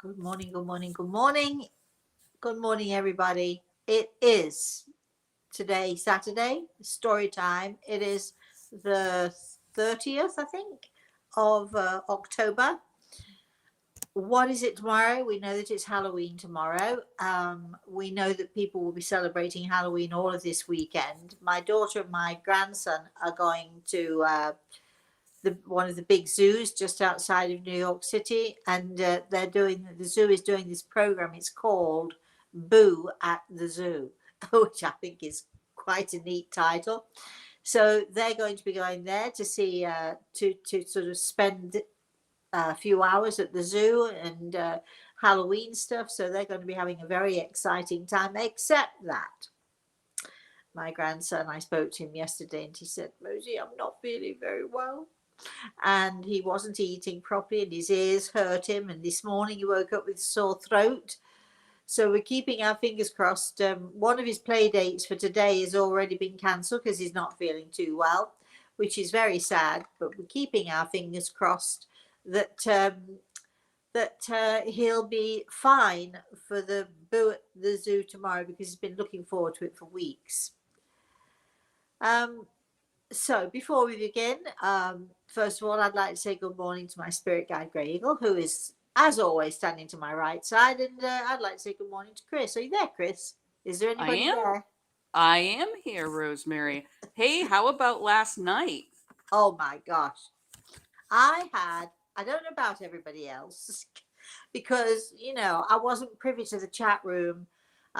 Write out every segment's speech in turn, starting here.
Good morning, good morning, good morning. Good morning, everybody. It is today, Saturday, story time. It is the 30th, I think, of October. What is it tomorrow? We know that it's Halloween tomorrow. We know that people will be celebrating Halloween all of this weekend. My daughter and my grandson are going to one of the big zoos just outside of New York City, and the zoo is doing this program. It's called Boo at the Zoo, which I think is quite a neat title. So they're going to be going there to see to sort of spend a few hours at the zoo and Halloween stuff. So they're going to be having a very exciting time. Except that my grandson, I spoke to him yesterday, and he said, "Rosie, I'm not feeling very well." And he wasn't eating properly and his ears hurt him, and this morning he woke up with a sore throat. So we're keeping our fingers crossed. One of his play dates for today has already been cancelled because he's not feeling too well, which is very sad, but we're keeping our fingers crossed that he'll be fine for the boo at the zoo tomorrow, because he's been looking forward to it for weeks. So before we begin, first of all, I'd like to say good morning to my spirit guide, Grey Eagle, who is, as always, standing to my right side. And I'd like to say good morning to Chris. Are you there, Chris? Is there I anybody am. there? I am here, Rosemary. Hey, how about last night? Oh my gosh. I don't know about everybody else, because, I wasn't privy to the chat room.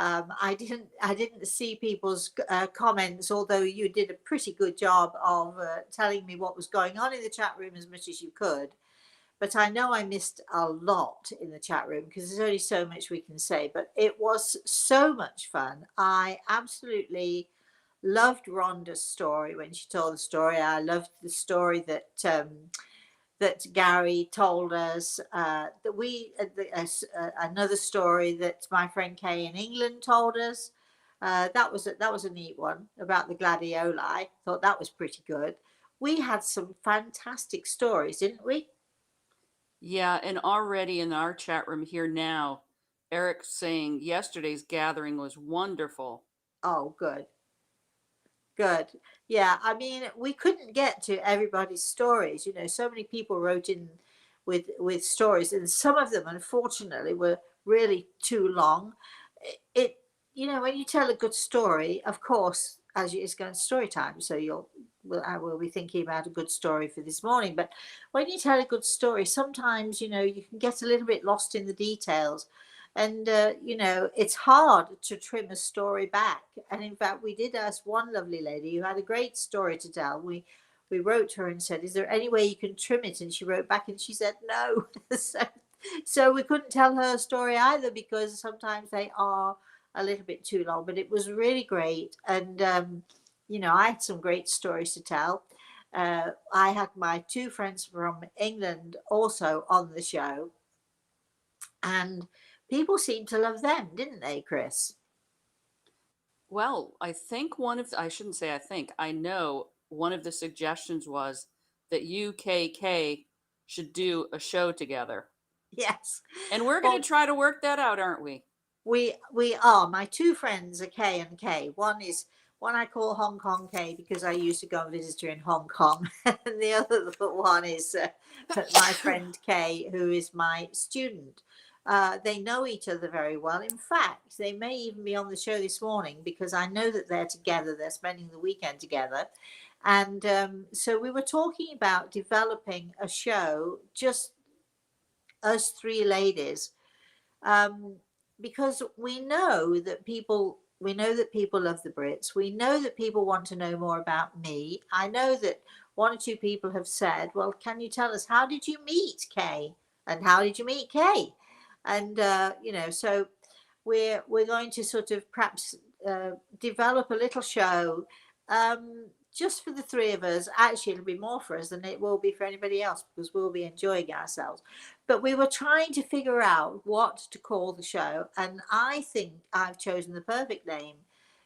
I didn't see people's comments, although you did a pretty good job of telling me what was going on in the chat room as much as you could. But I know I missed a lot in the chat room because there's only so much we can say. But it was so much fun. I absolutely loved Rhonda's story when she told the story. I loved the story that Gary told us. Another story that my friend Kay in England told us. That was a neat one about the gladioli. Thought that was pretty good. We had some fantastic stories, didn't we? Yeah, and already in our chat room here now, Eric's saying yesterday's gathering was wonderful. Oh, good. Good. Yeah, I mean, we couldn't get to everybody's stories. So many people wrote in with stories, and some of them, unfortunately, were really too long. It, when you tell a good story, of course, it's going to story time, so I will be thinking about a good story for this morning. But when you tell a good story, sometimes you can get a little bit lost in the details, and it's hard to trim a story back. And in fact, we did ask one lovely lady who had a great story to tell. We wrote her and said, "Is there any way you can trim it?" And she wrote back and she said no. So we couldn't tell her story either, because sometimes they are a little bit too long. But it was really great, and I had some great stories to tell. I had my two friends from England also on the show, and people seemed to love them, didn't they, Chris? Well, I think I shouldn't say I think, I know one of the suggestions was that UKK should do a show together. Yes. And we're going to Well, try to work that out, aren't we? we are. My two friends are Kay and Kay. One I call Hong Kong Kay because I used to go and visit her in Hong Kong, and the other one is my friend Kay, who is my student. They know each other very well. In fact, they may even be on the show this morning, because I know that they're together. They're spending the weekend together. And so we were talking about developing a show, just us three ladies, um, because we know that people love the Brits. We know that people want to know more about me. I know that one or two people have said, "Well, can you tell us, how did you meet Kay, and how did you meet Kay?" And so we're going to sort of perhaps develop a little show, just for the three of us. Actually, it'll be more for us than it will be for anybody else, because we'll be enjoying ourselves. But we were trying to figure out what to call the show, and I think I've chosen the perfect name,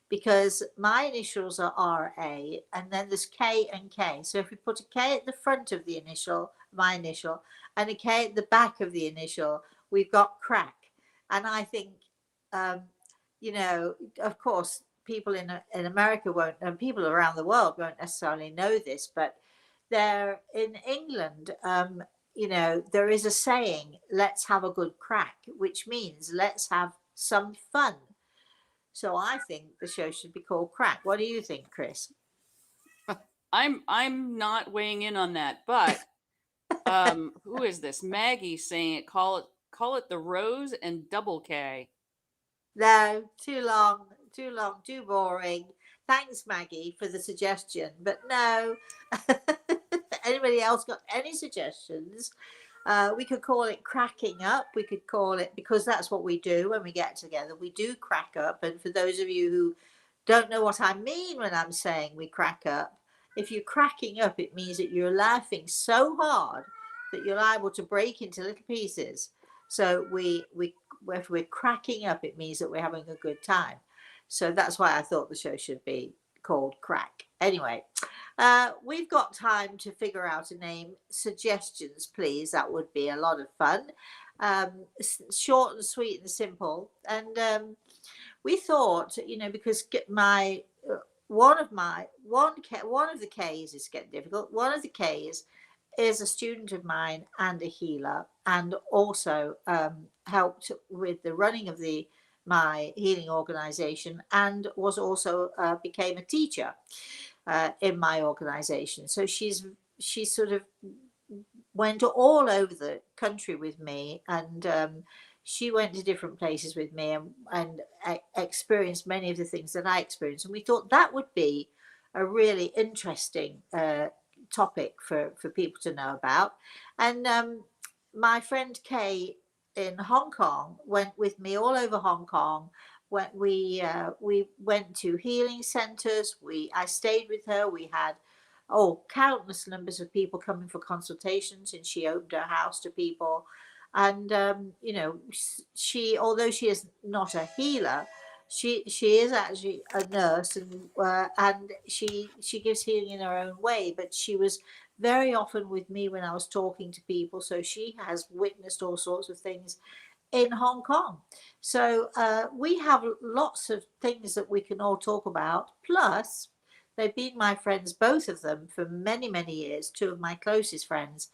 because my initials are RA, and then there's K and K. So if we put a K at the front of the initial, my initial, and a K at the back of the initial, we've got crack. And I think, um, you know, of course, people in America won't, and people around the world won't necessarily know this, but there in England, you know, there is a saying, let's have a good crack, which means let's have some fun. So I think the show should be called Crack. What do you think, Chris? I'm not weighing in on that, but who is this? Maggie saying it, call it the Rose and Double K. No, too long, too long, too boring. Thanks, Maggie, for the suggestion, but no. Anybody else got any suggestions? We could call it cracking up. We could call it, because that's what we do when we get together. We do crack up. And for those of you who don't know what I mean when I'm saying we crack up, if you're cracking up, it means that you're laughing so hard that you're liable to break into little pieces. So if we're cracking up, it means that we're having a good time. So that's why I thought the show should be called Crack. Anyway, we've got time to figure out a name. Suggestions, please. That would be a lot of fun. Short and sweet and simple. And we thought, you know, because my one of the K's is getting difficult. One of the K's is a student of mine and a healer, and also helped with the running of my healing organization, and was also became a teacher in my organization. So she sort of went all over the country with me, and she went to different places with me, and experienced many of the things that I experienced. And we thought that would be a really interesting topic for people to know about. And my friend Kay in Hong Kong went with me all over Hong Kong. When we went to healing centers, I stayed with her. We had countless numbers of people coming for consultations, and she opened her house to people. And you know, although she is not a healer, she is actually a nurse, and she gives healing in her own way. But she was very often with me when I was talking to people, so she has witnessed all sorts of things in Hong Kong. So we have lots of things that we can all talk about. Plus, they've been my friends, both of them, for many, many years, two of my closest friends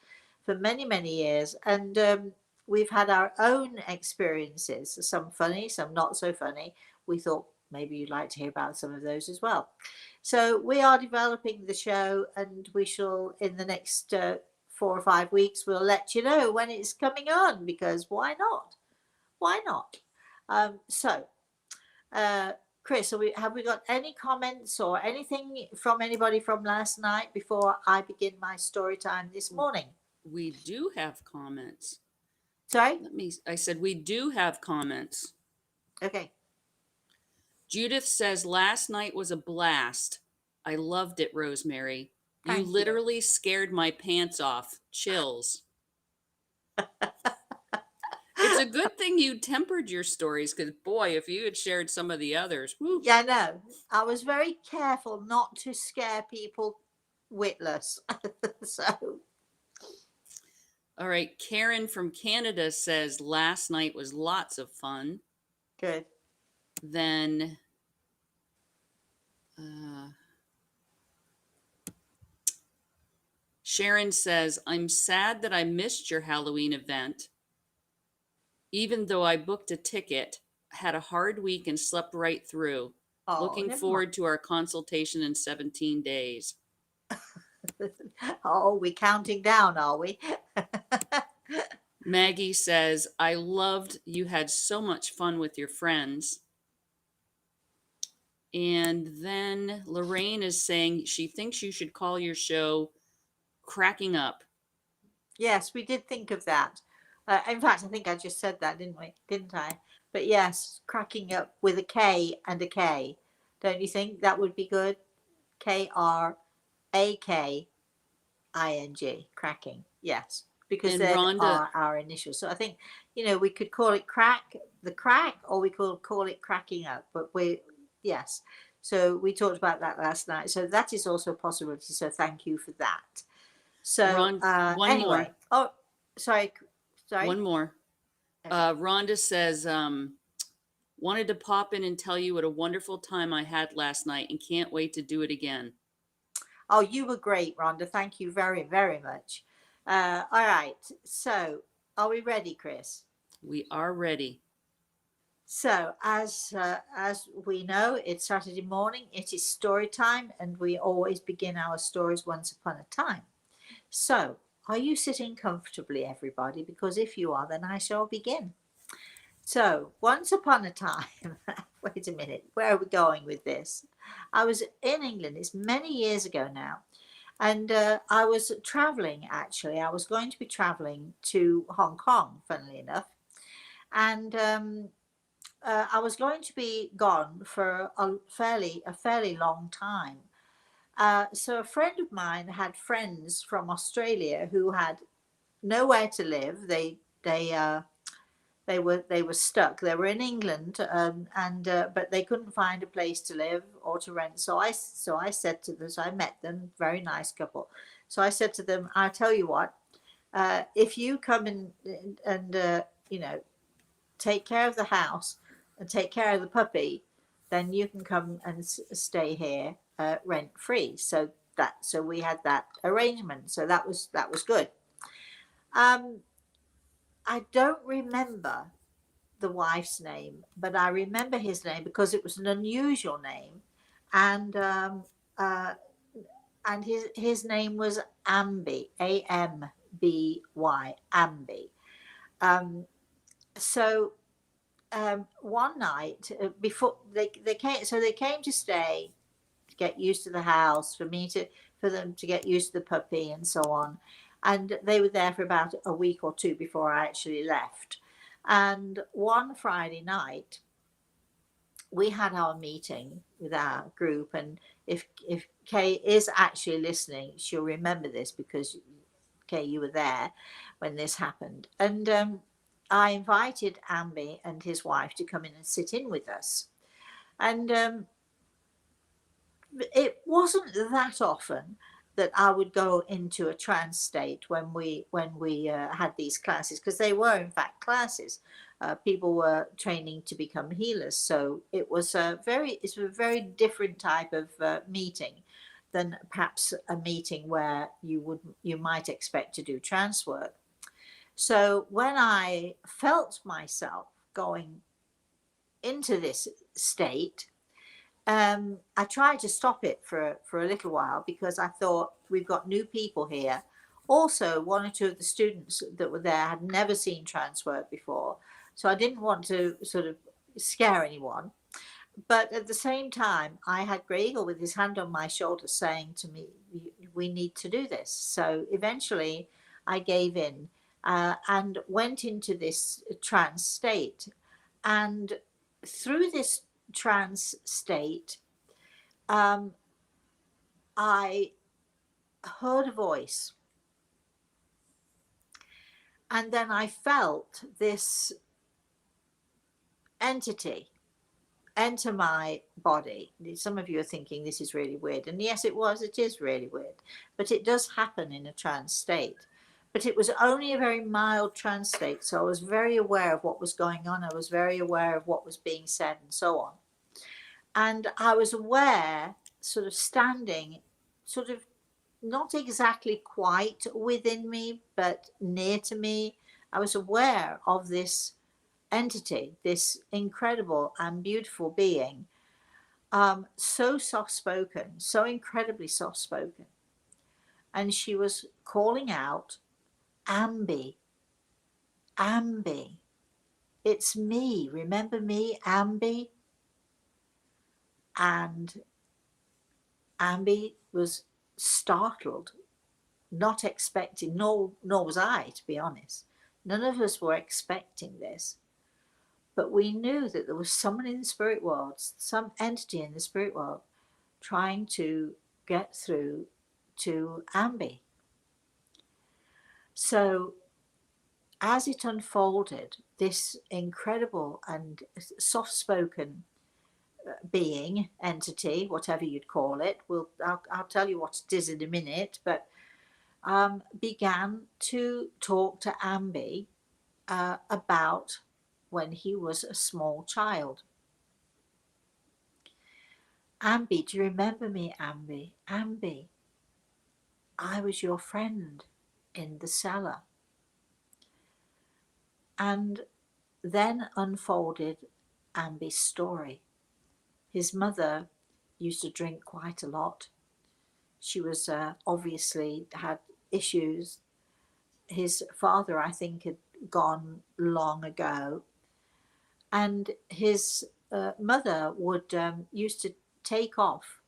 for many, many years. And we've had our own experiences, some funny, some not so funny. We thought maybe you'd like to hear about some of those as well. So we are developing the show, and we shall, in the next 4 or 5 weeks, we'll let you know when it's coming on, because why not? Why not? So, Chris, have we got any comments or anything from anybody from last night before I begin my story time this morning? We do have comments. Sorry? I said we do have comments. Okay. Judith says last night was a blast. I loved it, Rosemary. You Thank you. literally scared my pants off. Chills. It's a good thing you tempered your stories, because boy, if you had shared some of the others, whoo. Yeah, no. I was very careful not to scare people witless. So, All right, Karen from Canada says last night was lots of fun. good. Then Sharon says, I'm sad that I missed your Halloween event. Even though I booked a ticket, had a hard week and slept right through. Oh, Looking never forward to our consultation in 17 days. mind. Oh, we're counting down, are we? Maggie says, I loved you had so much fun with your friends. And then Lorraine is saying she thinks you should call your show Cracking Up. Yes, we did think of that. In fact, I think I just said that, didn't we? Didn't I? But yes, cracking up with a K and a K. Don't you think that would be good? KRAKING. Cracking. Yes. Because And they Rhonda, are our initials. So I think, you know, we could call it crack, or we could call it cracking up. But yes. So we talked about that last night. So that is also a possibility. So thank you for that. So one anyway, more. oh, sorry. One more. Rhonda says, wanted to pop in and tell you what a wonderful time I had last night and can't wait to do it again. Oh, you were great, Rhonda. Thank you very, very much. All right. So, are we ready, Chris? We are ready. So, as we know, it's Saturday morning. It is story time, and we always begin our stories once upon a time. So, are you sitting comfortably, everybody? Because if you are, then I shall begin. So, once upon a time, wait a minute, where are we going with this? I was in England, it's many years ago now, and I was traveling actually. I was going to be traveling to Hong Kong, funnily enough, and I was going to be gone for a fairly long time. So, a friend of mine had friends from Australia who had nowhere to live. They were stuck. They were in England, and but they couldn't find a place to live or to rent. So I said to them. So I met them, very nice couple. So I said to them, "I tell you what, if you come in and take care of the house and take care of the puppy, then you can come and stay here rent free." So we had that arrangement. So that was good. Um, I don't remember the wife's name, but I remember his name because it was an unusual name, and uh, his name was Amby, Amby, Amby. Um, so one night before they came to stay, to get used to the house, for them to get used to the puppy and so on. And they were there for about a week or two before I actually left. And one Friday night, we had our meeting with our group, and if Kay is actually listening, she'll remember this because Kay, you were there when this happened. And I invited Amby and his wife to come in and sit in with us. And it wasn't that often that I would go into a trance state when we had these classes, because they were in fact classes. People were training to become healers, so it's a very different type of meeting than perhaps a meeting where you might expect to do trance work. So when I felt myself going into this state, I tried to stop it for a little while because I thought, we've got new people here. Also, one or two of the students that were there had never seen trance work before, so I didn't want to sort of scare anyone. But at the same time, I had Gregor with his hand on my shoulder saying to me, "We need to do this." So eventually, I gave in and went into this trance state, and through this trance state, um, I heard a voice, and then I felt this entity enter my body. Some of you are thinking this is really weird, and yes, it is really weird, but it does happen in a trance state. But it was only a very mild trance state, so I was very aware of what was going on. I was very aware of what was being said and so on. And I was aware, sort of standing, sort of not exactly quite within me, but near to me. I was aware of this entity, this incredible and beautiful being, so soft spoken, so incredibly soft spoken. And she was calling out, "Amby, Amby, it's me. Remember me, Amby?" And Amby was startled, not expecting, nor was I, to be honest. None of us were expecting this. But we knew that there was someone in the spirit world, some entity in the spirit world, trying to get through to Amby. So as it unfolded, this incredible and soft spoken being, entity, whatever you'd call it, I'll tell you what it is in a minute, but began to talk to Amby about when he was a small child. Amby, do you remember me, Amby? Amby, I was your friend in the cellar. And then unfolded Amby's story. His mother used to drink quite a lot. She was obviously had issues. His father, I think, had gone long ago. And his mother would used to take off,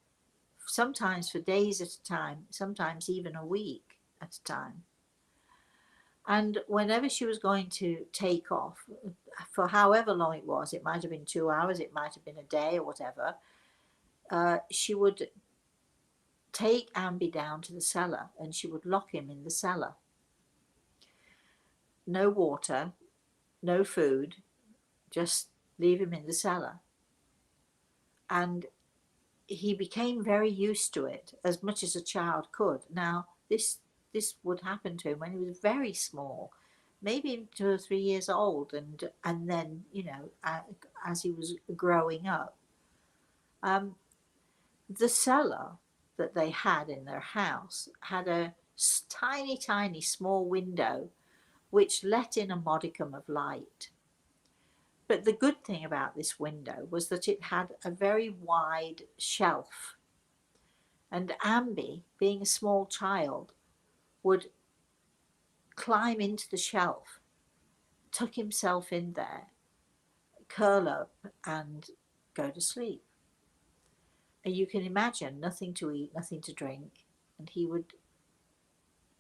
sometimes for days at a time, sometimes even a week at a time. And whenever she was going to take off, for however long it might have been 2 hours, it might have been a day or whatever, she would take Amby down to the cellar and she would lock him in the cellar. No water, no food, just leave him in the cellar. And he became very used to it, as much as a child could. Now, this would happen to him when he was very small, maybe 2 or 3 years old, and then, you know, as he was growing up. The cellar that they had in their house had a tiny, tiny small window which let in a modicum of light. But the good thing about this window was that it had a very wide shelf. And Amby, being a small child, would climb into the shelf, tuck himself in there, curl up, and go to sleep. And you can imagine nothing to eat, nothing to drink. And he would,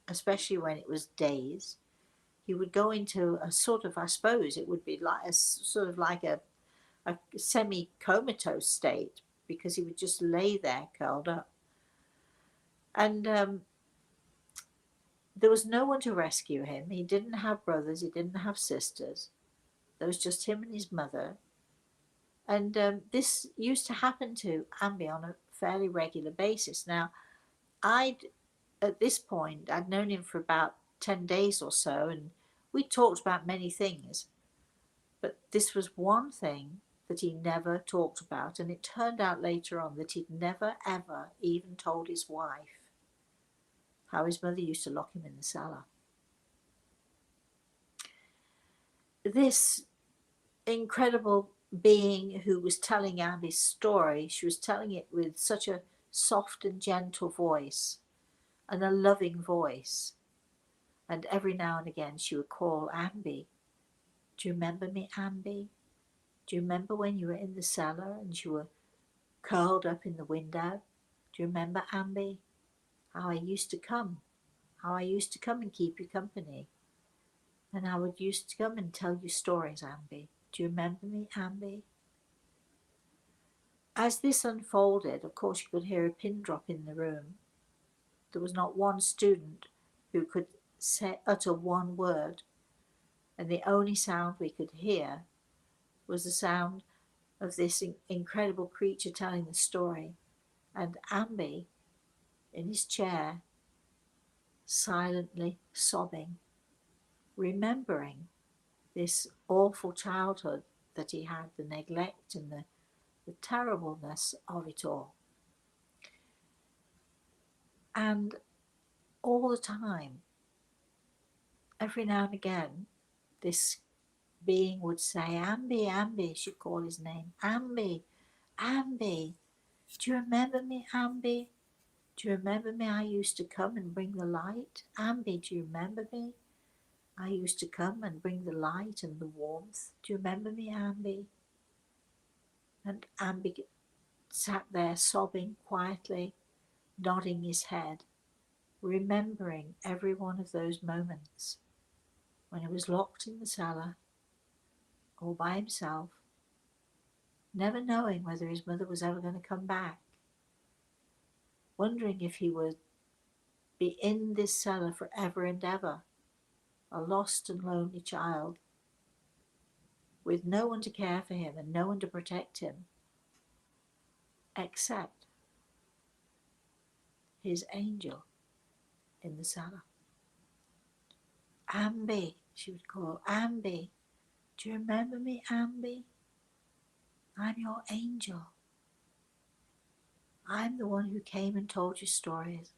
especially when it was days, he would go into a sort of, I suppose it would be like a sort of like a semi-comatose state, because he would just lay there curled up. And there was no one to rescue him. He didn't have brothers, he didn't have sisters. There was just him and his mother. And this used to happen to Amby on a fairly regular basis. Now, at this point, I'd known him for about 10 days or so, and we talked about many things. But this was one thing that he never talked about, and it turned out later on that he'd never ever even told his wife how his mother used to lock him in the cellar. This incredible being who was telling Amby's story, she was telling it with such a soft and gentle voice and a loving voice. And every now and again she would call, Amby, do you remember me, Amby? Do you remember when you were in the cellar and you were curled up in the window? Do you remember, Amby, how I used to come? How I used to come and keep you company? And I would used to come and tell you stories, Amby. Do you remember me, Amby? As this unfolded, of course, you could hear a pin drop in the room. There was not one student who could utter one word, and the only sound we could hear was the sound of this incredible creature telling the story, and Amby in his chair, silently sobbing, remembering this awful childhood that he had, the neglect and the terribleness of it all. And all the time, every now and again, this being would say, Amby, Amby, she'd call his name, Amby, Amby, do you remember me, Amby? Do you remember me? I used to come and bring the light. Amby, do you remember me? I used to come and bring the light and the warmth. Do you remember me, Amby? And Amby sat there sobbing quietly, nodding his head, remembering every one of those moments when he was locked in the cellar, all by himself, never knowing whether his mother was ever going to come back, wondering if he would be in this cellar forever and ever, a lost and lonely child, with no one to care for him and no one to protect him, except his angel in the cellar. Amby, She would call, Amby, do you remember me, Amby? I'm your angel. I'm the one who came and told you stories,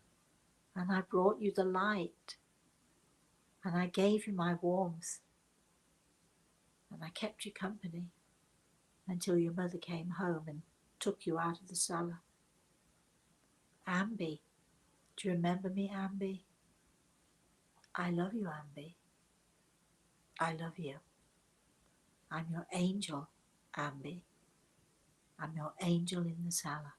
and I brought you the light, and I gave you my warmth, and I kept you company until your mother came home and took you out of the cellar. Amby, do you remember me, Amby? I love you, Amby. I love you. I'm your angel, Amby. I'm your angel in the cellar.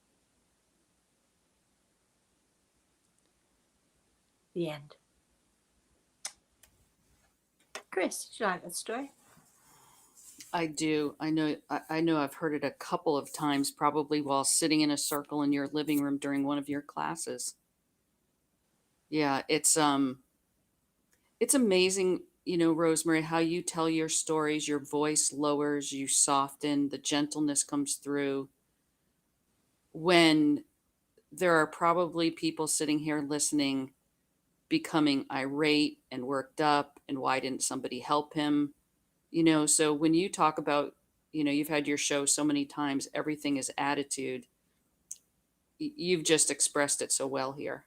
The end. Chris, did you like that story? I do. I know I've heard it a couple of times, probably while sitting in a circle in your living room during one of your classes. Yeah, it's amazing, Rosemary, how you tell your stories, your voice lowers, you soften, the gentleness comes through when there are probably people sitting here listening becoming irate and worked up and why didn't somebody help him? So when you talk about, you've had your show so many times, everything is attitude. You've just expressed it so well here.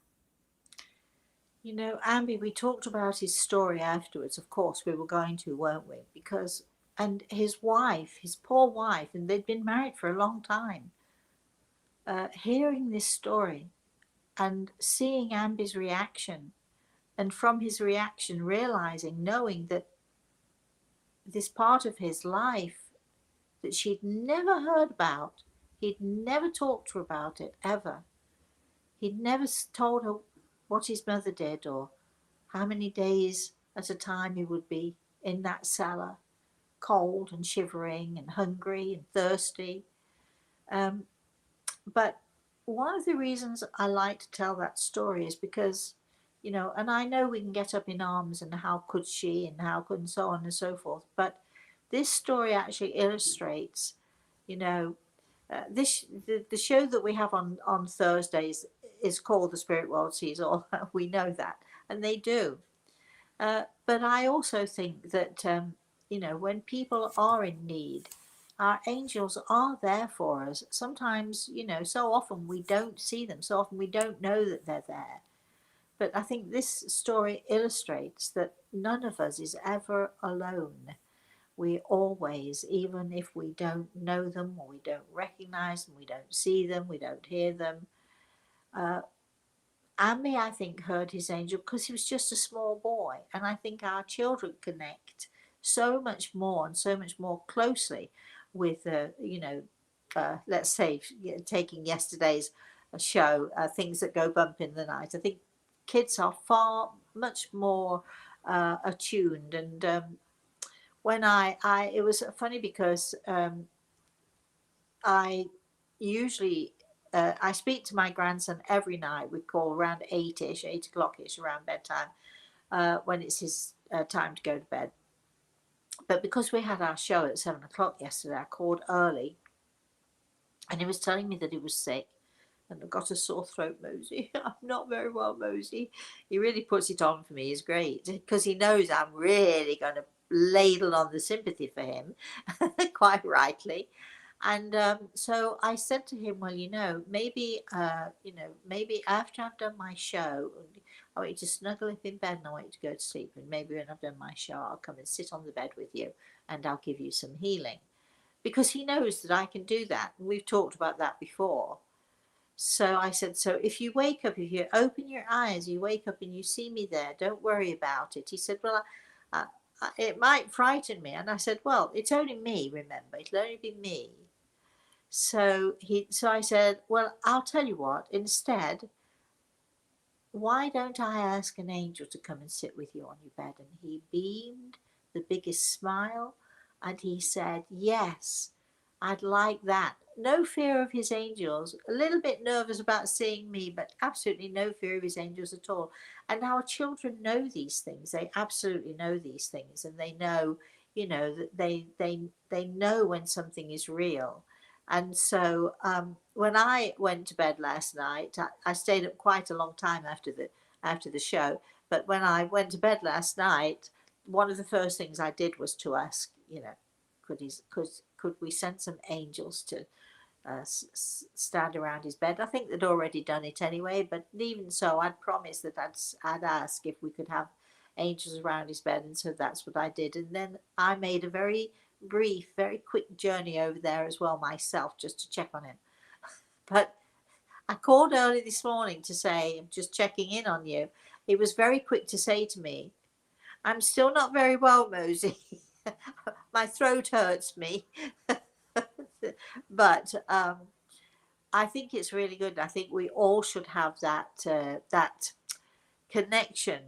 You know, Amby, we talked about his story afterwards. Of course, we were going to, weren't we? Because, and his wife, his poor wife, and they'd been married for a long time. Hearing this story and seeing Amby's reaction, and from his reaction, realizing, knowing that this part of his life that she'd never heard about, he'd never talked to her about it ever. He'd never told her what his mother did or how many days at a time he would be in that cellar, cold and shivering and hungry and thirsty. Um, but one of the reasons I like to tell that story is because, and I know we can get up in arms and how could she and how could and so on and so forth, but this story actually illustrates, you know, the show that we have on Thursdays is called The Spirit World Sees All. We know that, and they do. But I also think that, when people are in need, our angels are there for us. Sometimes, so often we don't see them, so often we don't know that they're there. But I think this story illustrates that none of us is ever alone. We always, even if we don't know them or we don't recognize them, we don't see them, we don't hear them, uh, Ammi, I think, heard his angel because he was just a small boy. And I think our children connect so much more and so much more closely with, let's say, taking yesterday's show, Things That Go Bump in the Night. I think kids are far much more attuned. And when it was funny because I usually I speak to my grandson every night. We call around 8ish, 8 o'clock ish, around bedtime, when it's his time to go to bed. But because we had our show at 7 o'clock yesterday, I called early, and he was telling me that he was sick and I've got a sore throat, Mosey. I'm not very well, Mosey. He really puts it on for me. He's great because he knows I'm really going to ladle on the sympathy for him, quite rightly. And so I said to him, well, maybe after I've done my show, I want you to snuggle up in bed and I want you to go to sleep. And maybe when I've done my show, I'll come and sit on the bed with you and I'll give you some healing. Because he knows that I can do that. And we've talked about that before. So I said, so if you wake up, if you open your eyes, you wake up and you see me there, don't worry about it. He said, well, it might frighten me. And I said, well, it's only me, remember, it'll only be me. So I said, well, I'll tell you what, instead, why don't I ask an angel to come and sit with you on your bed? And he beamed the biggest smile and he said, yes, I'd like that. No fear of his angels, a little bit nervous about seeing me, but absolutely no fear of his angels at all. And our children know these things. They absolutely know these things, and they know, that they know when something is real. And so when I went to bed last night, I stayed up quite a long time after the show. But when I went to bed last night, one of the first things I did was to ask, could we send some angels to stand around his bed? I think they'd already done it anyway, but even so, I'd promised that I'd ask if we could have angels around his bed, and so that's what I did. And then I made a very brief, very quick journey over there as well myself, just to check on him. But I called early this morning to say, I'm just checking in on you. He was very quick to say to me, I'm still not very well, Mosey. My throat hurts me. But I think it's really good. I think we all should have that connection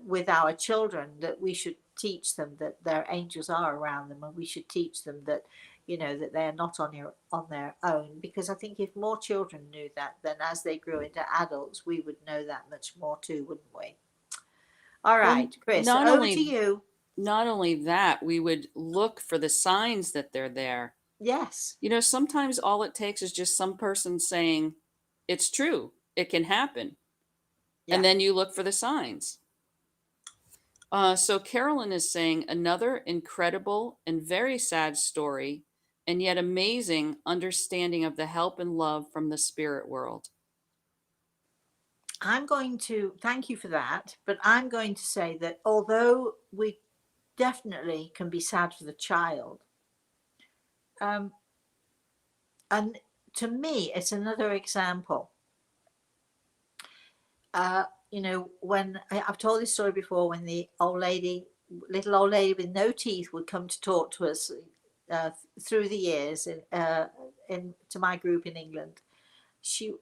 with our children, that we should teach them that their angels are around them, and we should teach them that that they're not on their own. Because I think if more children knew that, then as they grew into adults, we would know that much more too, wouldn't we? All Well, right, Chris, over to you. not only that, we would look for the signs that they're there. Yes. Sometimes all it takes is just some person saying, it's true, it can happen. Yeah. And then you look for the signs. So Carolyn is saying another incredible and very sad story, and yet amazing understanding of the help and love from the spirit world. I'm going to thank you for that, but I'm going to say that although we definitely can be sad for the child, and to me, it's another example. When I've told this story before, when the little old lady with no teeth, would come to talk to us through the years in to my group in England. She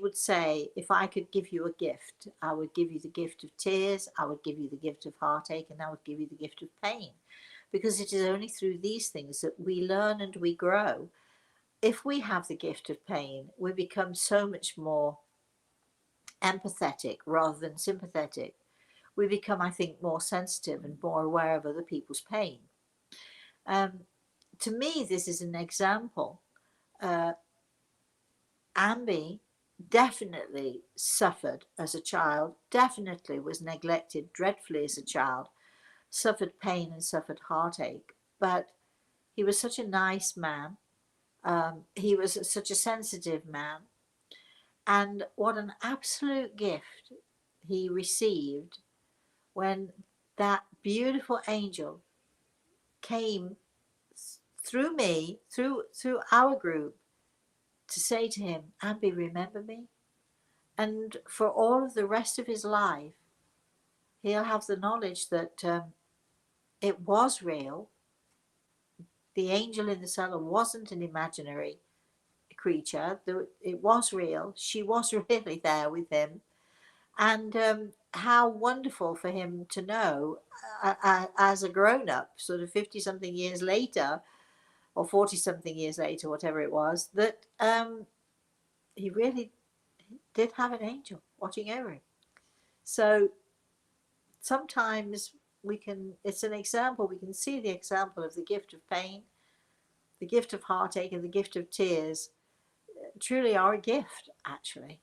would say, if I could give you a gift, I would give you the gift of tears, I would give you the gift of heartache, and I would give you the gift of pain, because it is only through these things that we learn and we grow. If we have the gift of pain, we become so much more empathetic rather than sympathetic. We become, I think, more sensitive and more aware of other people's pain. To me, this is an example. Ambi definitely suffered as a child, definitely was neglected dreadfully as a child, suffered pain and suffered heartache, but he was such a nice man. He was such a sensitive man. And what an absolute gift he received when that beautiful angel came through me, through our group, to say to him, Ambi, remember me? And for all of the rest of his life, he'll have the knowledge that it was real. The angel in the cellar wasn't an imaginary creature. It was real. She was really there with him. And how wonderful for him to know as a grown up, sort of 50 something years later, or 40 something years later, whatever it was, that he really did have an angel watching over him. So sometimes it's an example, we can see the example of the gift of pain, the gift of heartache, and the gift of tears truly are a gift, actually.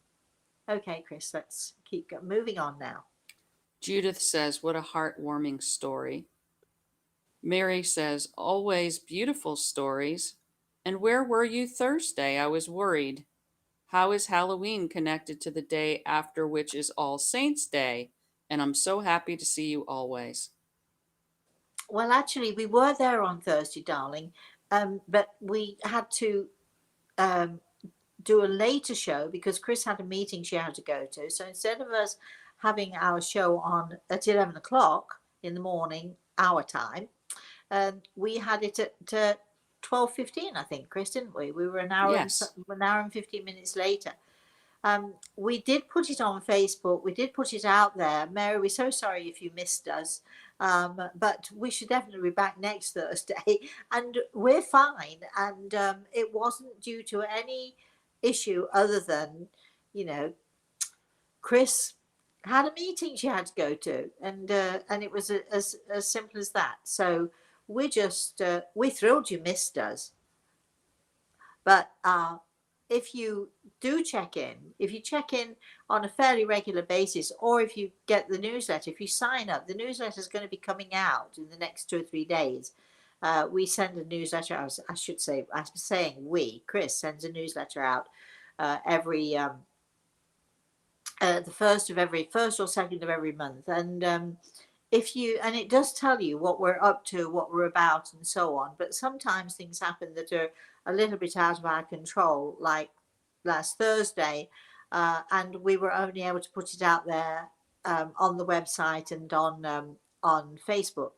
Okay, Chris, let's keep moving on now. Judith says, what a heartwarming story. Mary says, always beautiful stories. And where were you Thursday? I was worried. How is Halloween connected to the day after which is All Saints' Day? And I'm so happy to see you always. Well, actually, we were there on Thursday, darling, but we had to do a later show because Chris had a meeting she had to go to. So instead of us having our show on at 11 o'clock in the morning, our time, we had it at 12:15, I think, Chris, didn't we? We were an hour Yes. and 15 minutes later. We did put it on Facebook. We did put it out there. Mary, we're so sorry if you missed us. But we should definitely be back next Thursday. And we're fine. And it wasn't due to any issue other than, Chris had a meeting she had to go to. And it was as simple as that. So we're thrilled you missed us. But if you do check in, if you check in on a fairly regular basis, or if you get the newsletter, if you sign up, the newsletter is going to be coming out in the next 2 or 3 days. We send a newsletter. I should say, I'm saying we. Chris sends a newsletter out every the first or second of every month, and if you and it does tell you what we're up to, what we're about, and so on. But sometimes things happen that are a little bit out of our control, like last Thursday, and we were only able to put it out there on the website and on Facebook.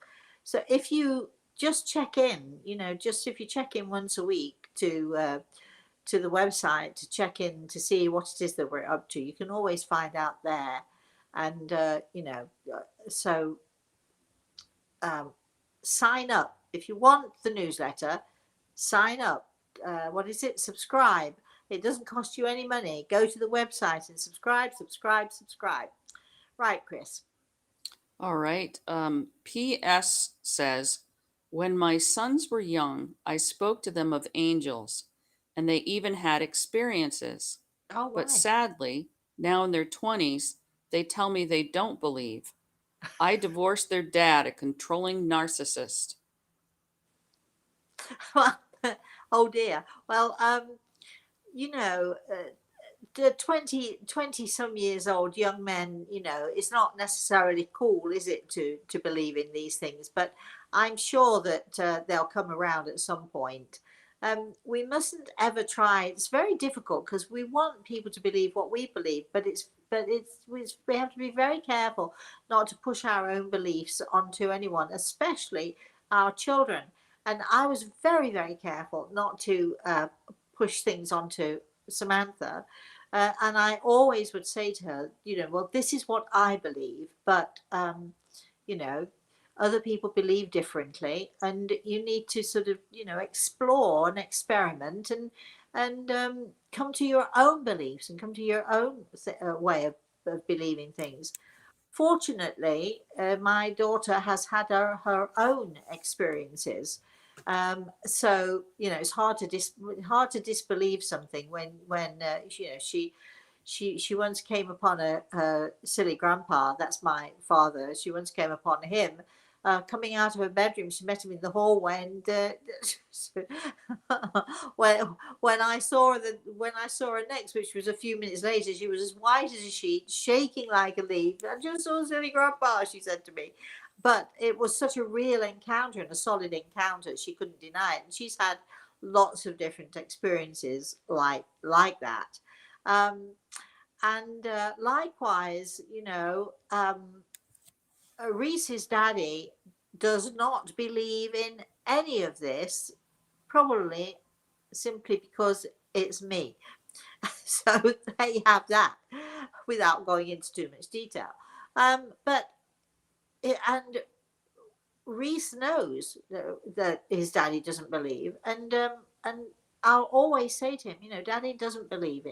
So if you just check in, just if you check in once a week to the website to check in to see what it is that we're up to, you can always find out there. And so um, sign up if you want the newsletter. Sign up. What is it? Subscribe. It doesn't cost you any money. Go to the website and subscribe, subscribe, subscribe. Right, Chris. All right. PS says, when my sons were young, I spoke to them of angels, and they even had experiences. Oh, But why? sadly, now in their 20s, they tell me they don't believe. I divorced their dad, a controlling narcissist. Well, oh dear. Well, you know, the 20 some years old young men, it's not necessarily cool, is it, to believe in these things? But I'm sure that they'll come around at some point. We mustn't ever try. It's very difficult because we want people to believe what we believe, but we have to be very careful not to push our own beliefs onto anyone, especially our children. And I was very, very careful not to push things onto Samantha. And I always would say to her, well, this is what I believe, but, you know, other people believe differently, and you need to sort of, explore and experiment and come to your own beliefs and come to your own way of believing things. Fortunately, my daughter has had her own experiences. So it's hard to disbelieve something when she once came upon a silly grandpa. That's my father. She once came upon him coming out of her bedroom. She met him in the hallway, and when I saw her next, which was a few minutes later, she was as white as a sheet, shaking like a leaf. I just saw silly grandpa, she said to me. But it was such a real encounter and a solid encounter. She couldn't deny it, and she's had lots of different experiences like that. Um, and likewise, Reese's daddy does not believe in any of this, probably simply because it's me. So there you have that, without going into too much detail. But and Reese knows that his daddy doesn't believe, and I'll always say to him, Daddy doesn't believe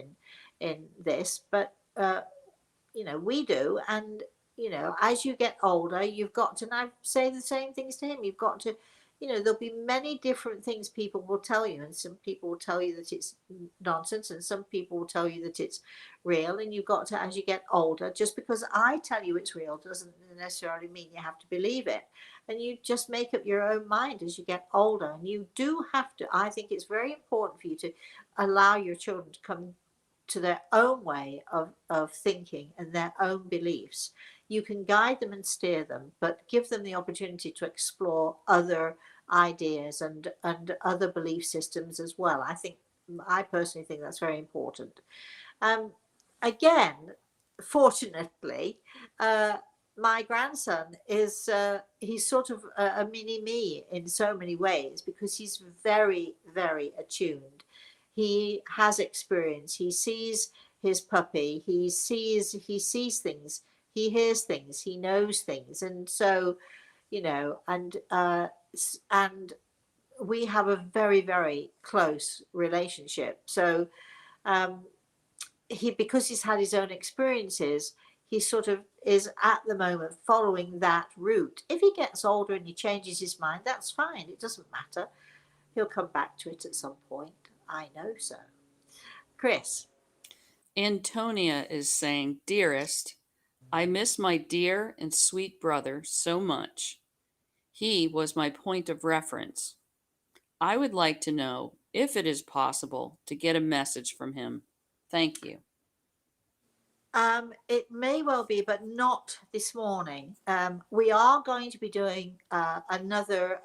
in this, but we do. And as you get older, you've got to, and I say the same things to him, you've got to, there'll be many different things people will tell you, and some people will tell you that it's nonsense, and some people will tell you that it's real. And you've got to, as you get older, just because I tell you it's real doesn't necessarily mean you have to believe it. And you just make up your own mind as you get older. And you do have to, I think it's very important for you to allow your children to come to their own way of thinking and their own beliefs. You can guide them and steer them, but give them the opportunity to explore other ideas and other belief systems as well. I personally think that's very important. Um, Again, fortunately, uh, my grandson is he's sort of a mini me in so many ways, because he's very, very attuned. He has experience. He sees his puppy. He sees things. He hears things. He knows things, and so and we have a very, very close relationship. So um, because he's had his own experiences, he sort of is at the moment following that route. If he gets older and he changes his mind, that's fine. It doesn't matter. He'll come back to it at some point. I know so. Chris. Antonia is saying, Dearest, I miss my dear and sweet brother so much. He was my point of reference. I would like to know if it is possible to get a message from him. Thank you. It may well be, but not this morning. We are going to be doing another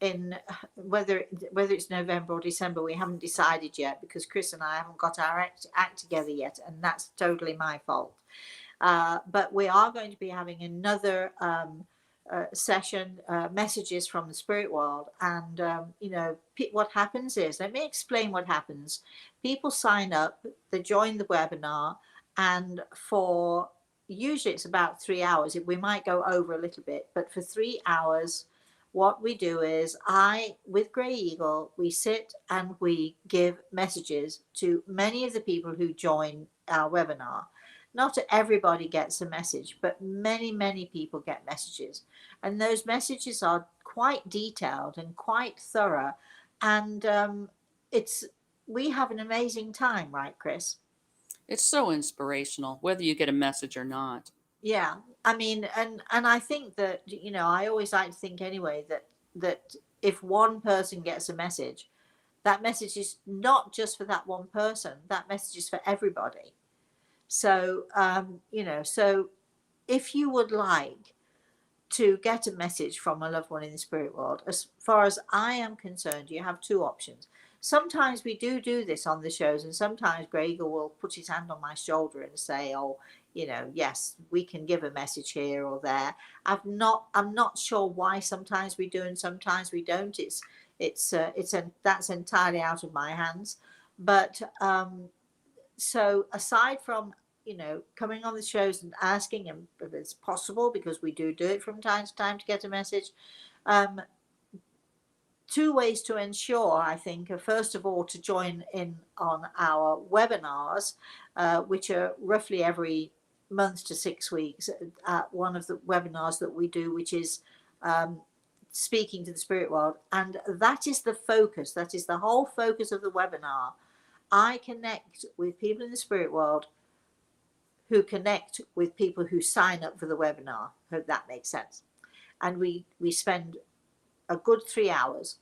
in whether it's November or December. We haven't decided yet because Chris and I haven't got our act together yet, and that's totally my fault. But we are going to be having another session, messages from the spirit world. And, what happens is, let me explain what happens. People sign up, they join the webinar, and for usually it's about 3 hours. We might go over a little bit, but for 3 hours, what we do is with Grey Eagle, we sit and we give messages to many of the people who join our webinar. Not everybody gets a message, but many, many people get messages. And those messages are quite detailed and quite thorough. And we have an amazing time, right, Chris? It's so inspirational, whether you get a message or not. Yeah. I mean, and I think that, I always like to think anyway that if one person gets a message, that message is not just for that one person, that message is for everybody. So, so if you would like to get a message from a loved one in the spirit world, as far as I am concerned, you have two options. Sometimes we do this on the shows, and sometimes Gregor will put his hand on my shoulder and say, "Oh, yes, we can give a message here or there." I'm not sure why sometimes we do and sometimes we don't. That's entirely out of my hands. But so aside from coming on the shows and asking, and if it's possible, because we do it from time to time to get a message, um, two ways to ensure, I think, are first of all to join in on our webinars, which are roughly every month to 6 weeks. One of the webinars that we do, which is speaking to the spirit world, and that is the focus. That is the whole focus of the webinar. I connect with people in the spirit world who connect with people who sign up for the webinar. Hope that makes sense. And we spend a good 3 hours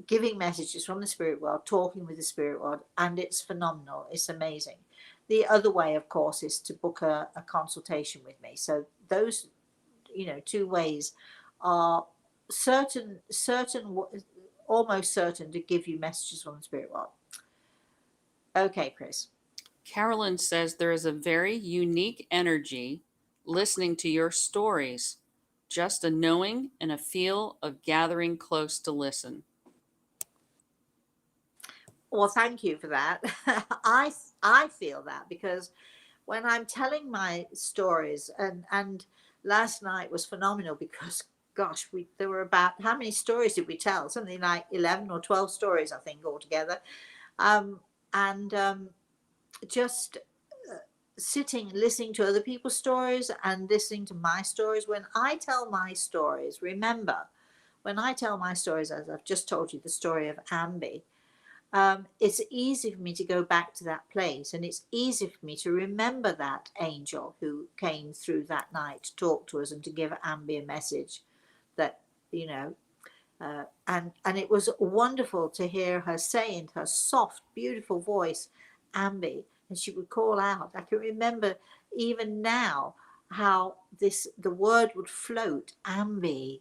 giving messages from the spirit world, talking with the spirit world, and it's phenomenal. It's amazing. The other way, of course, is to book a consultation with me. So those, two ways are almost certain to give you messages from the spirit world. Okay, Chris. Carolyn says there is a very unique energy listening to your stories. Just a knowing and a feel of gathering close to listen. Well, thank you for that. I feel that because when I'm telling my stories, and last night was phenomenal because gosh, there were about, how many stories did we tell? Something like 11 or 12 stories, I think, altogether. And just sitting, listening to other people's stories and listening to my stories. When I tell my stories, remember, when I tell my stories, as I've just told you the story of Ambi, it's easy for me to go back to that place, and it's easy for me to remember that angel who came through that night to talk to us and to give Ambi a message that, and it was wonderful to hear her say in her soft, beautiful voice, Ambi, and she would call out. I can remember even now how the word would float, Ambi,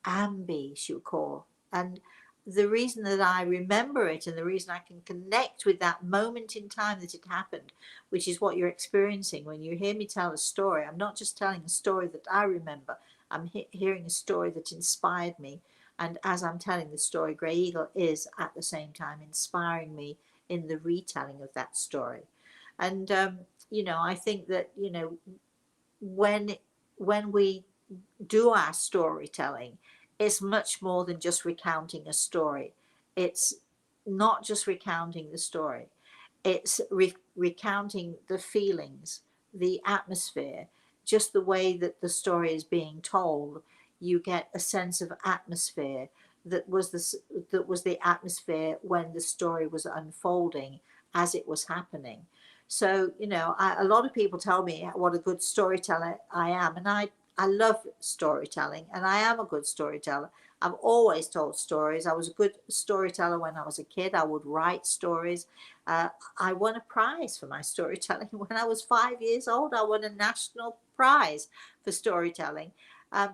Ambi, she would call. And the reason that I remember it and the reason I can connect with that moment in time that it happened, which is what you're experiencing when you hear me tell a story. I'm not just telling a story that I remember, I'm hearing a story that inspired me. And as I'm telling the story, Grey Eagle is at the same time inspiring me in the retelling of that story. And, I think that, when we do our storytelling, it's much more than just recounting a story. It's not just recounting the story. It's recounting the feelings, the atmosphere, just the way that the story is being told. You get a sense of atmosphere. that was that was the atmosphere when the story was unfolding as it was happening. So a lot of people tell me what a good storyteller I am, and I love storytelling, and I am a good storyteller. I've always told stories. I was a good storyteller when I was a kid. I would write stories. uh, I won a prize for my storytelling when I was 5 years old. I won a national prize for storytelling.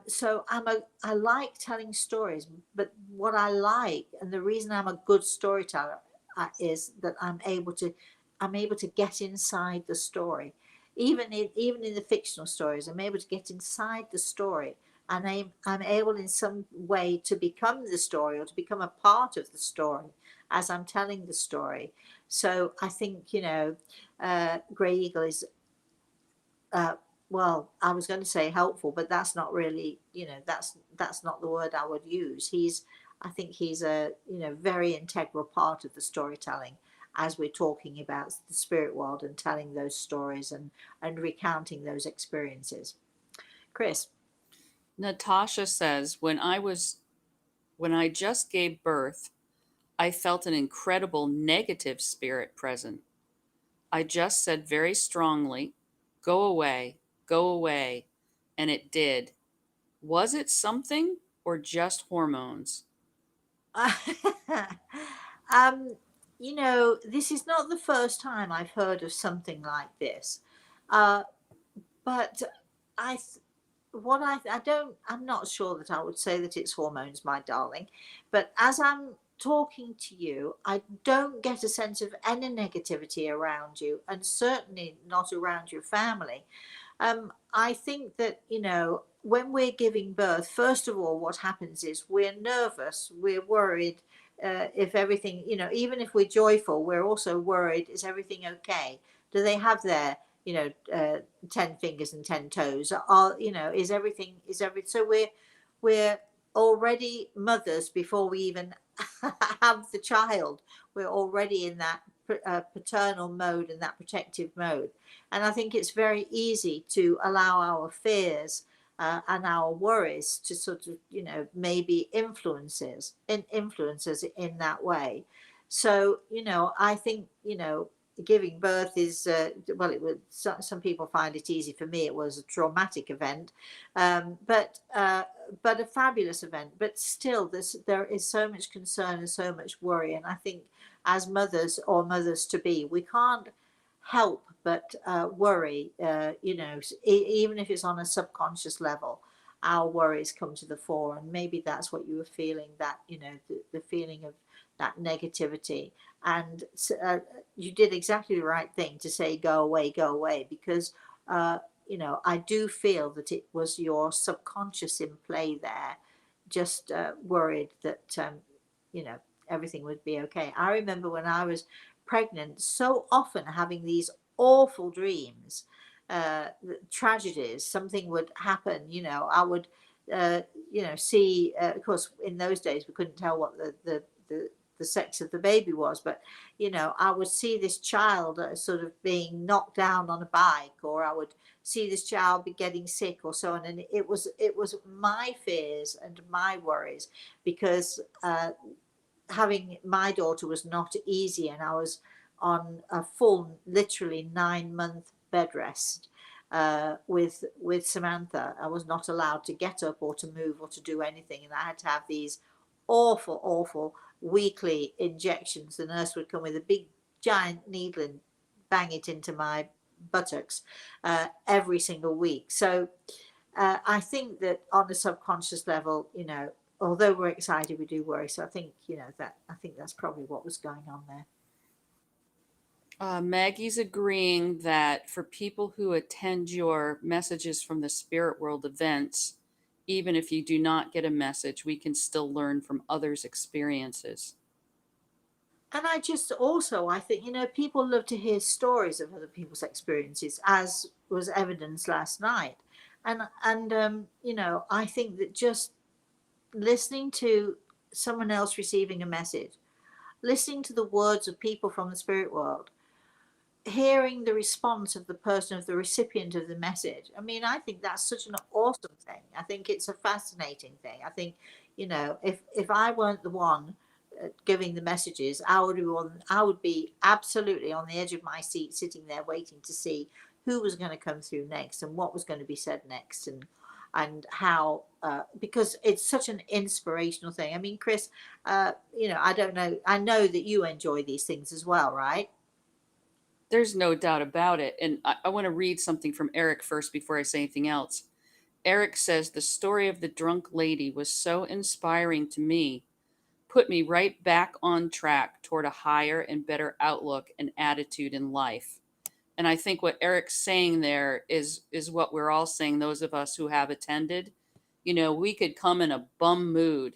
So I like telling stories, but what I like, and the reason I'm a good storyteller, is that I'm able to get inside the story. Even in the fictional stories, I'm able to get inside the story, and I'm able in some way to become the story, or to become a part of the story as I'm telling the story. So I think Grey Eagle is, uh, well, I was going to say helpful, but that's not really, that's not the word I would use. I think he's a, very integral part of the storytelling as we're talking about the spirit world and telling those stories and recounting those experiences. Chris. Natasha says, when I just gave birth, I felt an incredible negative spirit present. I just said very strongly, go away, go away, and it did. Was it something or just hormones? um, this is not the first time I've heard of something like this. Uh, but I, what I don't, I'm not sure that I would say that it's hormones, my darling. But as I'm talking to you, I don't get a sense of any negativity around you, and certainly not around your family. I think that, when we're giving birth, first of all, what happens is we're nervous, we're worried. If everything, even if we're joyful, we're also worried, is everything okay? Do they have their, 10 fingers and 10 toes? So we're already mothers before we even have the child. We're already in that paternal mode and that protective mode. And I think it's very easy to allow our fears and our worries to sort of, maybe influences in that way. So, I think, giving birth is, well, it would, some people find it easy. For me, it was a traumatic event, but a fabulous event. But still, there is so much concern and so much worry. And I think as mothers or mothers to be, we can't help but worry. Even if it's on a subconscious level, our worries come to the fore, and maybe that's what you were feeling. That the feeling of that negativity, and you did exactly the right thing to say, go away, because I do feel that it was your subconscious in play there, just worried that you know everything would be okay. I remember when I was pregnant, so often having these awful dreams, tragedies. Something would happen. I would, see. Of course, in those days we couldn't tell what the sex of the baby was, but I would see this child sort of being knocked down on a bike, or I would see this child be getting sick or so on, and it was my fears and my worries, because having my daughter was not easy, and I was on a full, literally 9-month bed rest with Samantha. I was not allowed to get up or to move or to do anything, and I had to have these awful weekly injections. The nurse would come with a big giant needle and bang it into my buttocks every single week. So I think that on a subconscious level, although we're excited, we do worry. So I think that's probably what was going on there. Maggie's agreeing that for people who attend your messages from the spirit world events, even if you do not get a message, we can still learn from others' experiences. And I think, people love to hear stories of other people's experiences, as was evidenced last night. And I think that just listening to someone else receiving a message, listening to the words of people from the spirit world, hearing the response of the person, of the recipient of the message. I mean, I think that's such an awesome thing. I think it's a fascinating thing. I think, You know, if I weren't the one giving the messages, I would be absolutely on the edge of my seat, sitting there waiting to see who was going to come through next and what was going to be said next, and how, because it's such an inspirational thing. I mean, Chris, you know, I don't know, I know that you enjoy these things as well, right? There's no doubt about it. And I want to read something from Eric first before I say anything else. Eric says the story of the drunk lady was so inspiring to me, put me right back on track toward a higher and better outlook and attitude in life. And I think what Eric's saying there is what we're all saying, those of us who have attended. You know, we could come in a bum mood,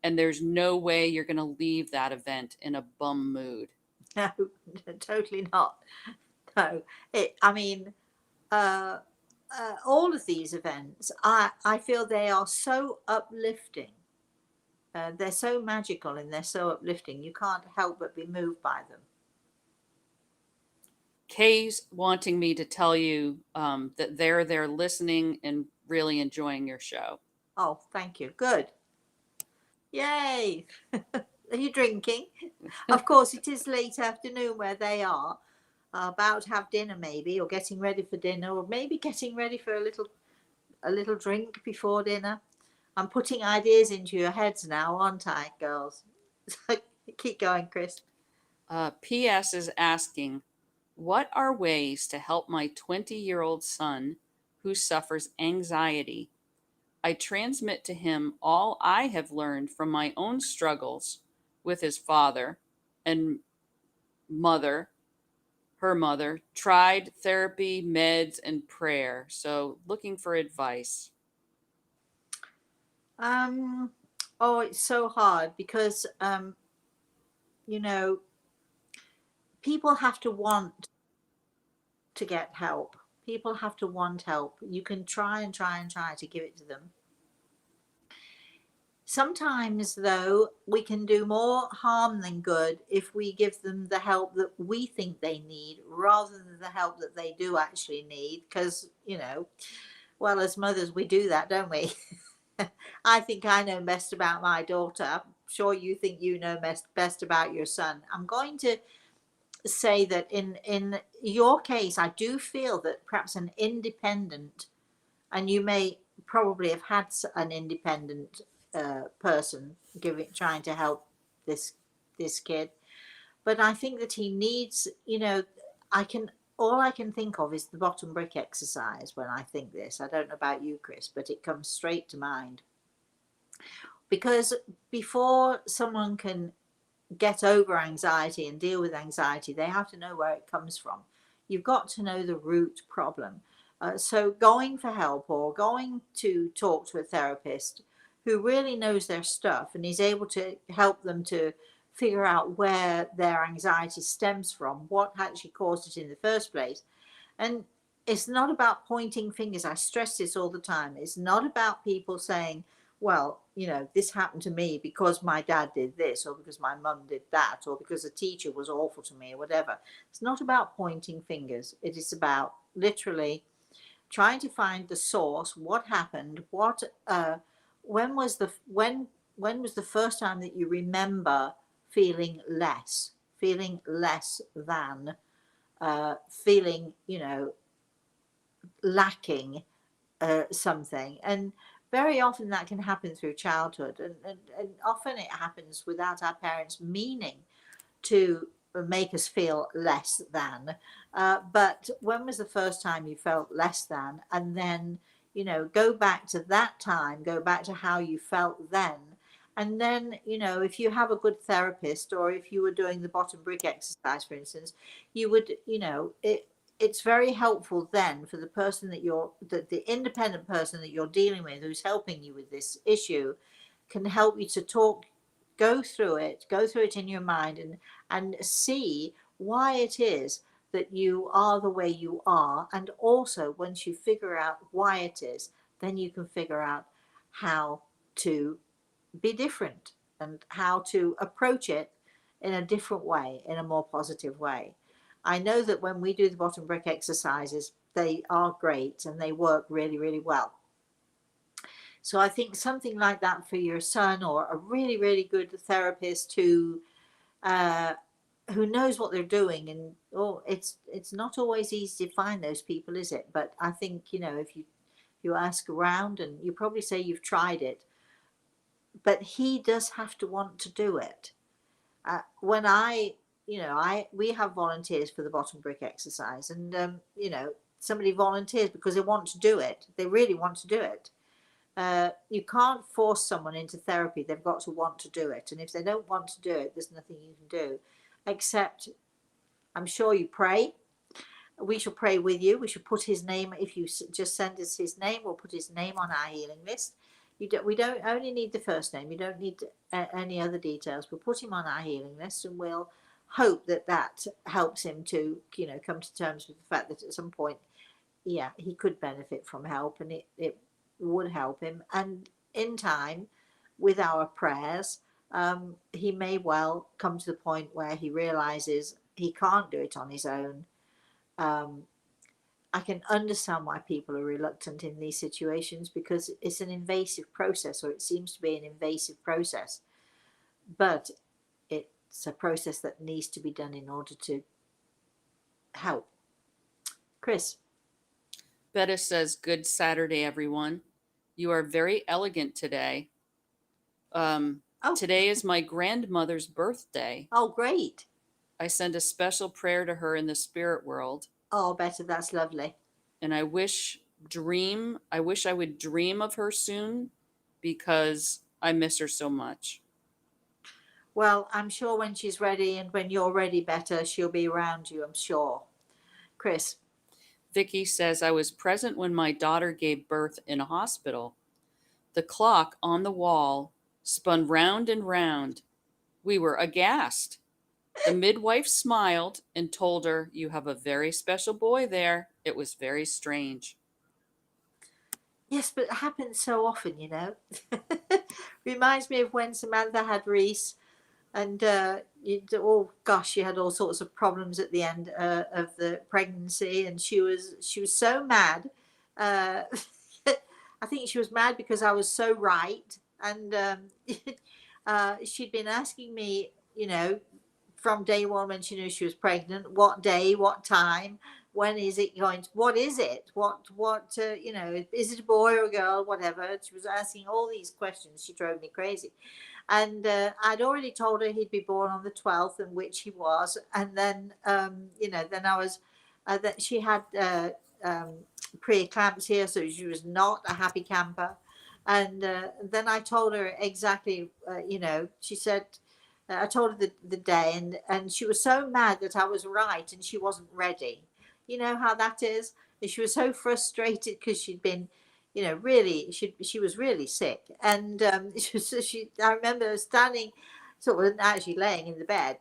and there's no way you're going to leave that event in a bum mood. No, totally not. No, I mean, uh, all of these events, I feel they are so uplifting. They're so magical and they're so uplifting. You can't help but be moved by them. Kay's wanting me to tell you that they're there listening and really enjoying your show. Oh, thank you. Good. Yay. Are you drinking? Of course, it is late afternoon where they are, about to have dinner maybe, or getting ready for dinner, or maybe getting ready for a little drink before dinner. I'm putting ideas into your heads now, aren't I, girls? Keep going, Chris. PS is asking, what are ways to help my 20-year-old son who suffers anxiety? I transmit to him all I have learned from my own struggles with his father and mother, her mother, tried therapy, meds, and prayer. So, looking for advice. Um, oh, it's so hard because, you know, people have to want to get help. People have to want help. You can try and try and try to give it to them. Sometimes, though, we can do more harm than good if we give them the help that we think they need rather than the help that they do actually need. Because, you know, well, as mothers, we do that, don't we? I think I know best about my daughter. I'm sure you think you know best about your son. I'm going to say that in your case, I do feel that perhaps an independent, and you may probably have had an independent person trying to help this kid, but I think that he needs, you know, I can all I can think of is the bottom brick exercise when I think this. I don't know about you, Chris, but it comes straight to mind. Because before someone can get over anxiety and deal with anxiety, they have to know where it comes from. You've got to know the root problem. So going for help or going to talk to a therapist who really knows their stuff and is able to help them to figure out where their anxiety stems from, what actually caused it in the first place. And it's not about pointing fingers. I stress this all the time. It's not about people saying, well, you know, this happened to me because my dad did this, or because my mum did that, or because a teacher was awful to me, or whatever. It's not about pointing fingers. It is about literally trying to find the source, what happened, when was the when was the first time that you remember feeling less than, feeling, you know, lacking something. And very often that can happen through childhood, and often it happens without our parents meaning to make us feel less than. But when was the first time you felt less than? And then, you know, go back to that time, go back to how you felt then. And then, you know, if you have a good therapist, or if you were doing the bottom brick exercise, for instance, you would, you know, it's very helpful then for the person that the independent person that you're dealing with who's helping you with this issue can help you to go through it in your mind, and see why it is that you are the way you are. And also, once you figure out why it is, then you can figure out how to be different and how to approach it in a different way, in a more positive way. I know that when we do the bottom brick exercises, they are great and they work really, really well. So I think something like that for your son, or a really, really good therapist uh, who knows what they're doing. And it's not always easy to find those people, is it? But I think, if you ask around, and you probably say you've tried it, but he does have to want to do it. When we have volunteers for the bottom brick exercise, and somebody volunteers because they want to do it. They really want to do it. You can't force someone into therapy. They've got to want to do it. And if they don't want to do it, there's nothing you can do, except, I'm sure, you pray. We shall pray with you. We shall put his name. If you just send us his name, we'll put his name on our healing list. We don't only need the first name. You don't need any other details. We'll put him on our healing list, and we'll hope that helps him to, come to terms with the fact that at some point, yeah, he could benefit from help, and it would help him. And in time, with our prayers, he may well come to the point where he realizes he can't do it on his own. I can understand why people are reluctant in these situations, because it's an invasive process, or it seems to be an invasive process. But it's a process that needs to be done in order to help. Chris. Betta says, "Good Saturday, everyone. You are very elegant today. Oh, Today is my grandmother's birthday. oh, great. I send a special prayer to her in the spirit world, Oh, Betty, that's lovely. and I wish I would dream of her soon because I miss her so much." Well, I'm sure when she's ready, and when you're ready, better, she'll be around you, I'm sure. Chris. Vicky says, "I was present when my daughter gave birth in a hospital. The clock on the wall spun round and round. We were aghast. The midwife smiled and told her, 'You have a very special boy there.' It was very strange." Yes, but it happens so often, Reminds me of when Samantha had Reese, and oh gosh, she had all sorts of problems at the end of the pregnancy, and she was so mad. Uh, I think she was mad because I was so right, and she'd been asking me, from day one, when she knew she was pregnant, what day, what time, when is it going to, what is it, what is it a boy or a girl, whatever. She was asking all these questions. She drove me crazy. And I'd already told her he'd be born on the 12th, and which he was. And then then I was that she had um, pre-eclampsia, so she was not a happy camper. And then I told her exactly, she said, I told her the day, and she was so mad that I was right and she wasn't ready. You know how that is? And she was so frustrated because she'd been, really, she was really sick. And I remember standing, sort of actually laying in the bed,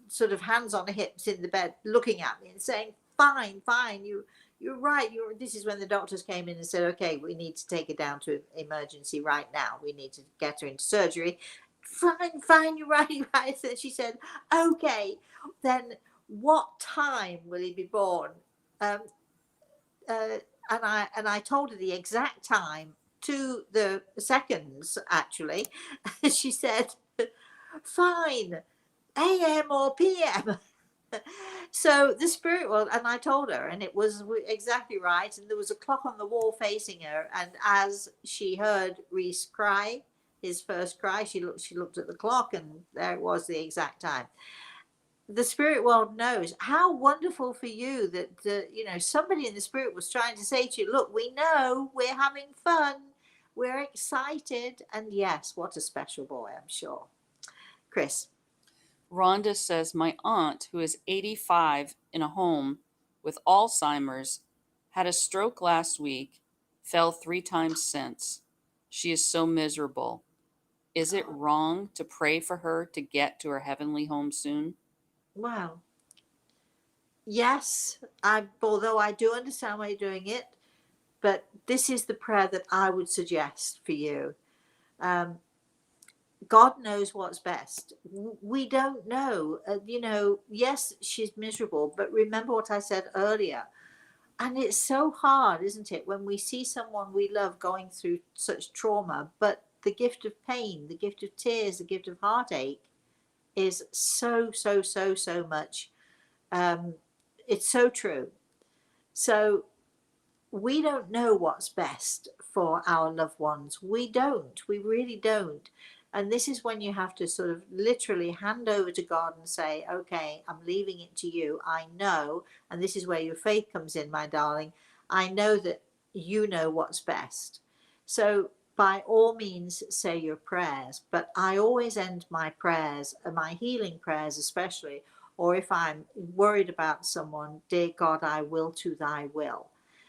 sort of hands on hips in the bed, looking at me and saying, "Fine, fine, you're right. This is when the doctors came in and said, okay, we need to take her down to emergency right now. We need to get her into surgery. Fine, fine, you're right, you're right." And she said, okay, then what time will he be born? Um, and I told her the exact time, to the seconds actually. She said, fine, AM or PM. So the spirit world, and I told her, and it was exactly right. And there was a clock on the wall facing her, and as she heard Reese cry, his first cry, she looked at the clock, and there it was, the exact time. The spirit world knows. How wonderful for you that somebody in the spirit was trying to say to you, look, we know, we're having fun, we're excited. And yes, what a special boy, I'm sure. Chris. Rhonda says, "My aunt, who is 85 in a home with Alzheimer's, had a stroke last week, fell 3 times since. She is so miserable. Is it wrong to pray for her to get to her heavenly home soon?" Wow. Yes, although I do understand why you're doing it, but this is the prayer that I would suggest for you. Um, God knows what's best. We don't know. Yes, she's miserable, but remember what I said earlier. And it's so hard, isn't it, when we see someone we love going through such trauma, but the gift of pain, the gift of tears, the gift of heartache is so much. Um, it's so true. So we don't know what's best for our loved ones. We don't. We really don't. And this is when you have to sort of literally hand over to God and say, okay, I'm leaving it to you. I know, and this is where your faith comes in, my darling. I know that you know what's best. So by all means, say your prayers. But I always end my prayers, my healing prayers especially, or if I'm worried about someone, dear God, I will to thy will.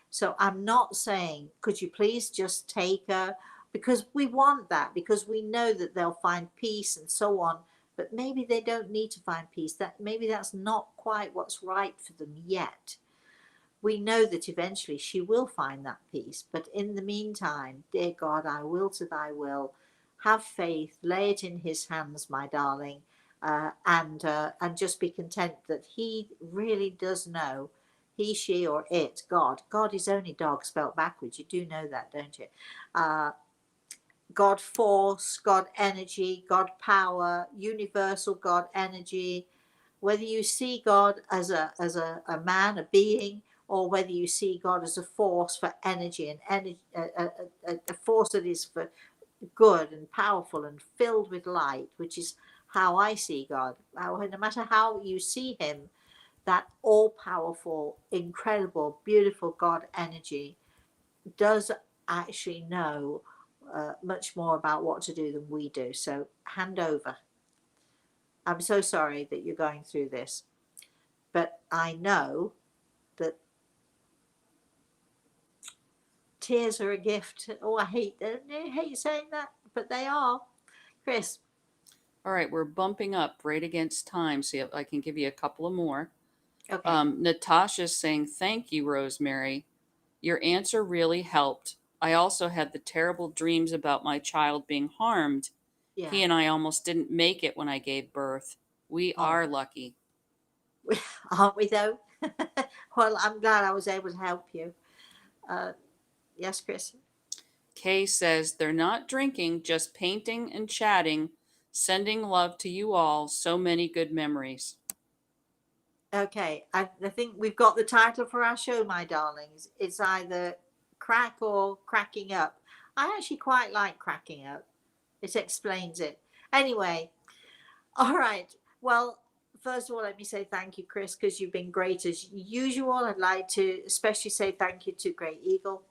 So I'm not saying, could you please just take her? Because we want that, because we know that they'll find peace and so on. But maybe they don't need to find peace. That maybe that's not quite what's right for them yet. We know that eventually she will find that peace. But in the meantime, dear God, I will to thy will. Have faith, lay it in his hands, my darling, and just be content that he really does know. He, she, or it, God. God is only dog spelt backwards. You do know that, don't you? Uh, God force, God energy, God power, universal God energy, whether you see God as a man, a being, or whether you see God as a force for energy and energy, a force that is for good and powerful and filled with light, which is how I see God. No matter how you see him, that all powerful, incredible, beautiful God energy does actually know much more about what to do than we do. So hand over. I'm so sorry that you're going through this, but I know that tears are a gift. Oh, I hate saying that, but they are. Chris, All right, we're bumping up right against time, so I can give you a couple of more. okay, Natasha's saying, "Thank you, Rosemary. Your answer really helped. I also had the terrible dreams about my child being harmed. yeah. He and I almost didn't make it when I gave birth. We Oh, are lucky." aren't we though? Well, I'm glad I was able to help you. Uh, yes, Chris. Kay says, "They're not drinking, just painting and chatting. Sending love to you all. So many good memories." Okay, I think we've got the title for our show, my darlings. It's either crack or cracking up. I actually quite like cracking up. It explains it. Anyway, all right. Well, first of all, let me say thank you, Chris, because you've been great as usual. I'd like to especially say thank you to Great Eagle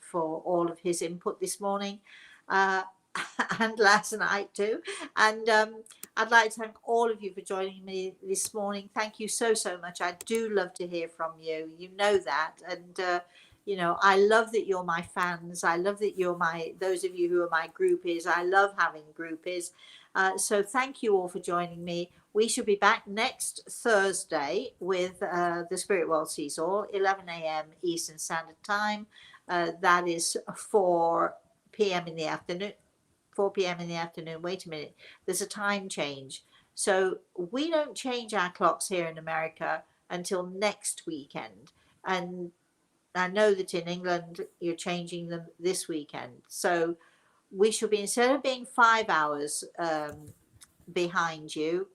for all of his input this morning uh, and last night too. And I'd like to thank all of you for joining me this morning. Thank you so much. I do love to hear from you. You know that. And I love that you're my fans. I love that you're those of you who are my groupies. I love having groupies. So thank you all for joining me. We should be back next Thursday with the Spirit World Seesaw, 11 a.m. Eastern Standard Time. That is 4 p.m. in the afternoon. 4 p.m. in the afternoon. Wait a minute. There's a time change. So we don't change our clocks here in America until next weekend. And I know that in England you're changing them this weekend. So we should be, instead of being 5 hours behind you,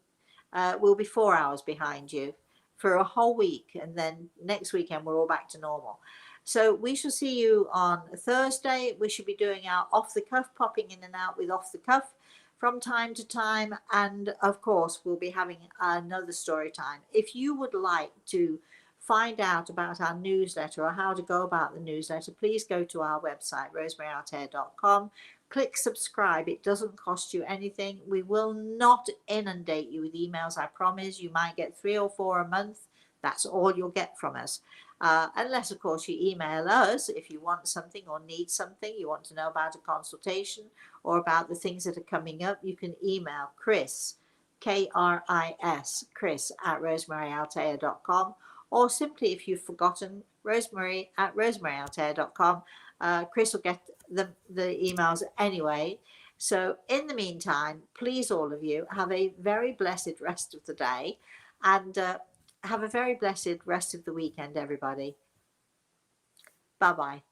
we'll be 4 hours behind you for a whole week, and then next weekend we're all back to normal. So we shall see you on Thursday. We should be doing our off the cuff, popping in and out with off the cuff from time to time, and of course we'll be having another story time. If you would like to find out about our newsletter or how to go about the newsletter, please go to our website, rosemaryaltea.com. Click subscribe. It doesn't cost you anything. We will not inundate you with emails, I promise. You might get 3 or 4 a month. That's all you'll get from us. Unless, of course, you email us if you want something or need something, you want to know about a consultation or about the things that are coming up, you can email Chris, Kris, Chris at rosemaryaltea.com, or simply, if you've forgotten, Rosemary at rosemaryaltea.com. Chris will get the emails anyway. So in the meantime, please, all of you, have a very blessed rest of the day, and have a very blessed rest of the weekend, everybody. Bye bye.